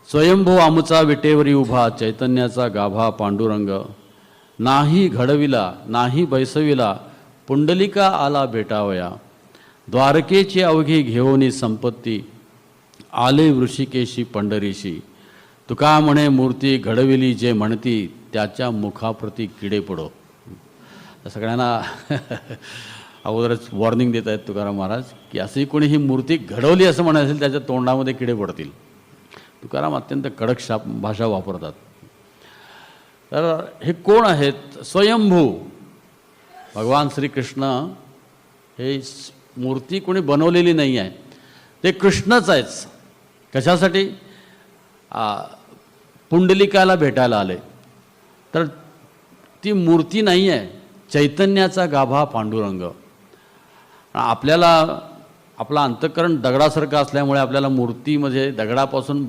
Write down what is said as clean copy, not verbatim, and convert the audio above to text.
स्वयंभू आमुचा विटेवरी उभा चैतन्याचा गाभा पांडुरंग, नाही घडविला नाही बैसविला पुंडलिका आला भेटावया, द्वारकेची अवघी घेऊनी संपत्ती आले वृषिकेशी पंढरीशी, तुका म्हणे मूर्ती घडविली जे म्हणती त्याच्या मुखाप्रती किडे पडो. सगळ्यांना अगोदरच वॉर्निंग देत आहेत तुकाराम महाराज की असंही कोणी ही मूर्ती घडवली असं म्हणायचं असेल त्याच्या तोंडामध्ये किडे पडतील. तुकाराम अत्यंत कडक भाषा वापरतात. तर हे कोण आहेत? स्वयंभू भगवान श्रीकृष्ण हे मूर्ती कोणी बनवलेली नाही आहे, ते कृष्णच आहेच. कशासाठी? पुंडलिकाला भेटायला आले. तर ती मूर्ती नाही आहे, चैतन्याचा गाभा पांडुरंग. आपल्याला आपलं अंतःकरण दगडासारखं असल्यामुळे आपल्याला मूर्तीमध्ये दगडापासून